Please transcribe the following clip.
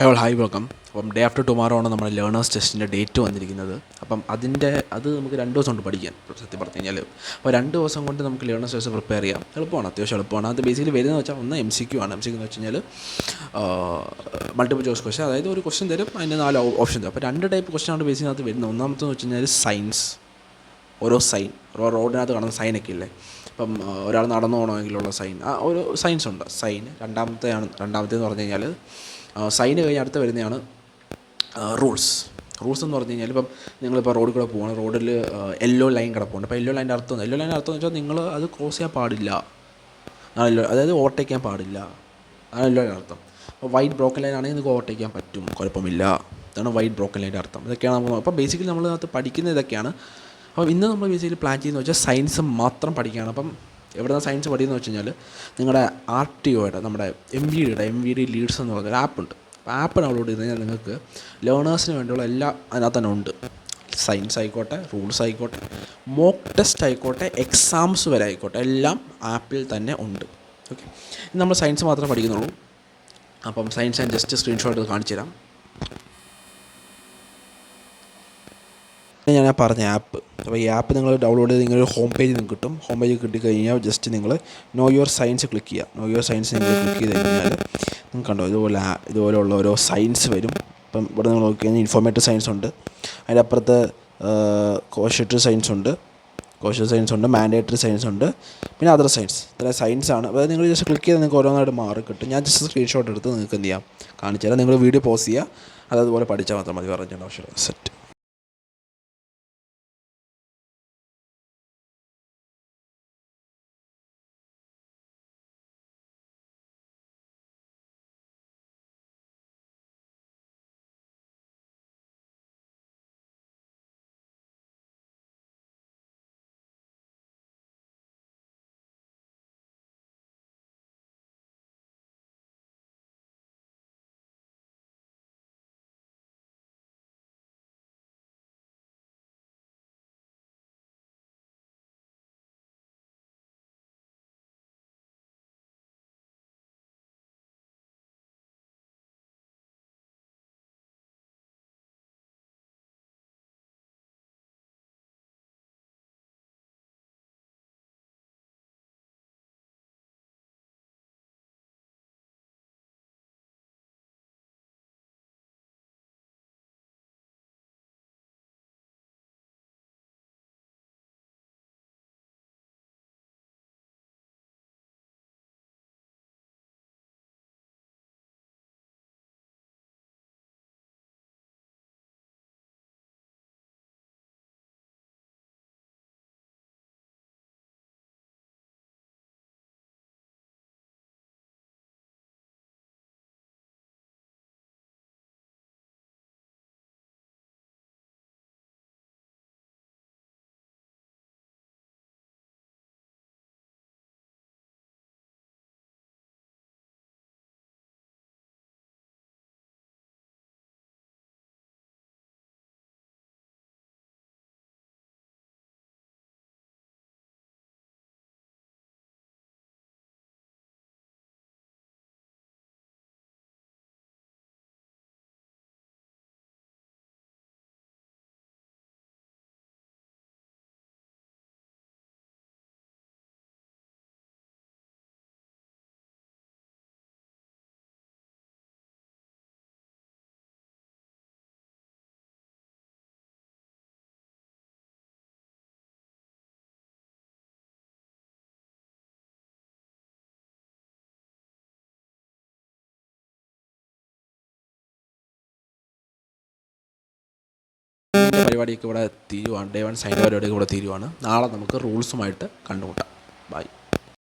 Hi welcome. അപ്പം day after tomorrow ആണ് നമ്മുടെ ലേണേഴ്സ് ടെസ്റ്റിൻ്റെ ഡേറ്റ് വന്നിരിക്കുന്നത്. അപ്പം അത് നമുക്ക് 2 ദിവസം കൊണ്ട് പഠിക്കാൻ സത്യം പറഞ്ഞു കഴിഞ്ഞാൽ. അപ്പോൾ 2 ദിവസം കൊണ്ട് നമുക്ക് ലേണേഴ്സ് ടെസ്റ്റ് പ്രിപ്പയർ ചെയ്യാം. എളുപ്പമാണ്, അത്യാവശ്യം എളുപ്പമാണ്. അത് ബേസിക്കലി വരുന്നതെന്ന് വെച്ചാൽ ഒന്ന് MCQ ആണ്. MCQ എന്ന് വെച്ച് കഴിഞ്ഞാൽ മൾട്ടിപ്പിൾ ചോയ്സ് ക്വസ്റ്റ്യൻ. അതായത് ഒരു ക്വസ്റ്റ്യൻ തരും, അതിന് 4 ഓപ്ഷൻ തരും. അപ്പോൾ 2 ടൈപ്പ് ക്വസ്റ്റ്യൻ ആണ് ബേസിക്കകത്ത് വരുന്നത്. ഒന്നാമത്തെന്ന് വെച്ച് കഴിഞ്ഞാൽ സയൻസ്, ഓരോ റോഡിനകത്ത് കാണുന്ന സൈനൊക്കെ ഇല്ലേ. ഇപ്പം ഒരാൾ നടന്നു പോകണമെങ്കിലുള്ള സൈൻ, ഒരു സയൻസ് ഉണ്ട് സൈൻ. രണ്ടാമത്തേന്ന് പറഞ്ഞു കഴിഞ്ഞാൽ സൈന് കഴിഞ്ഞ് അടുത്ത് വരുന്നതാണ് റൂൾസ് എന്ന് പറഞ്ഞു കഴിഞ്ഞാൽ ഇപ്പം നിങ്ങളിപ്പോൾ റോഡിൽ കൂടെ പോകണം, റോഡിൽ യെല്ലോ ലൈൻ കിടപ്പുണ്ട്. അപ്പോൾ യെല്ലോ ലൈൻ്റെ അർത്ഥം എന്ന് വെച്ചാൽ നിങ്ങൾ അത് ക്രോസ് ചെയ്യാൻ പാടില്ല, അതായത് ഓവർടേക്കാൻ പാടില്ല, അതാണ് യെല്ലോ ലൈൻ അർത്ഥം. അപ്പോൾ വൈറ്റ് ബ്രോക്കൻ ലൈൻ ആണെങ്കിൽ നിങ്ങൾക്ക് ഓവർടേക്കാൻ പറ്റും, കുഴപ്പമില്ല. ഇതാണ് വൈറ്റ് ബ്രോക്കൻ ലൈൻ്റെ അർത്ഥം. ഇതൊക്കെയാണ് നമ്മൾ അപ്പോൾ ബേസിക്കലി നമ്മളതിനകത്ത് പഠിക്കുന്ന ഇതൊക്കെയാണ്. അപ്പോൾ ഇന്ന് നമ്മൾ ബേസിക്കലി പ്ലാൻ ചെയ്യുന്നത് വെച്ചാൽ സയൻസ് മാത്രം പഠിക്കുകയാണ്. അപ്പം എവിടെയാണ് സയൻസ് പഠിക്കുന്നത് വെച്ച് കഴിഞ്ഞാൽ നിങ്ങളുടെ RTOയുടെ നമ്മുടെ MVD ലീഡ്സ് എന്ന് പറഞ്ഞൊരു ആപ്പുണ്ട്. അപ്പോൾ ആപ്പ് ഡൗൺലോഡ് ചെയ്ത് കഴിഞ്ഞാൽ നിങ്ങൾക്ക് ലേണേഴ്സിന് വേണ്ടിയുള്ള എല്ലാം അതിനകത്ത് തന്നെ ഉണ്ട്. സയൻസ് ആയിക്കോട്ടെ, റൂൾസ് ആയിക്കോട്ടെ, മോക്ക് ടെസ്റ്റ് ആയിക്കോട്ടെ, എക്സാംസ് വരെ ആയിക്കോട്ടെ, എല്ലാം ആപ്പിൽ തന്നെ ഉണ്ട്. ഓക്കെ, നമ്മൾ സയൻസ് മാത്രമേ പഠിക്കുന്നുള്ളൂ. അപ്പം സയൻസ് ഞാൻ ജസ്റ്റ് സ്ക്രീൻഷോട്ട് കാണിച്ചു തരാം. ഞാൻ പറഞ്ഞ ആപ്പ്. അപ്പോൾ ഈ ആപ്പ് നിങ്ങൾ ഡൗൺലോഡ് ചെയ്ത് നിങ്ങളൊരു ഹോം പേജ് നിങ്ങൾക്ക് കിട്ടും. ഹോം പേജ് കിട്ടിക്കഴിഞ്ഞാൽ ജസ്റ്റ് നിങ്ങൾ നോ യുവർ സയൻസ് ക്ലിക്ക് ചെയ്യുക. നോ യുവർ സയൻസ് നിങ്ങൾ ക്ലിക്ക് ചെയ്ത് കഴിഞ്ഞാൽ നിങ്ങൾക്ക് കണ്ടോ ഇതുപോലെയുള്ള ഓരോ സയൻസ് വരും. ഇപ്പം ഇവിടെ നിങ്ങൾ നോക്കി കഴിഞ്ഞാൽ ഇൻഫോർമേറ്റീവ് സയൻസ് ഉണ്ട്, അതിൻ്റെ അപ്പുറത്ത് കോഷ്യറ്ററി സയൻസ് ഉണ്ട്, മാൻഡേറ്ററി സയൻസ് ഉണ്ട്, പിന്നെ അതർ സയൻസ്. ഇത്ര സയൻസാണ്. അതായത് നിങ്ങൾ ജസ്റ്റ് ക്ലിക്ക് ചെയ്താൽ നിങ്ങൾക്ക് ഓരോന്നായിട്ട് മാറി കിട്ടും. ഞാൻ ജസ്റ്റ് സ്ക്രീൻഷോട്ട് എടുത്ത് നിങ്ങൾക്ക് എന്ത് ചെയ്യാം കാണിച്ചു തരാം. നിങ്ങൾ വീഡിയോ പോസ് ചെയ്യുക, അതതുപോലെ പഠിച്ചാൽ മാത്രം മതി, പറഞ്ഞ ആവശ്യമില്ല. സെറ്റ്. പരിപാടിയൊക്കെ ഇവിടെ തീരുവാണ്. Day 1 സൈൻ്റെ പരിപാടിയൊക്കെ ഇവിടെ തീരുവാണ്. നാളെ നമുക്ക് റൂൾസുമായിട്ട് കണ്ടുമുട്ടാം. ബൈ.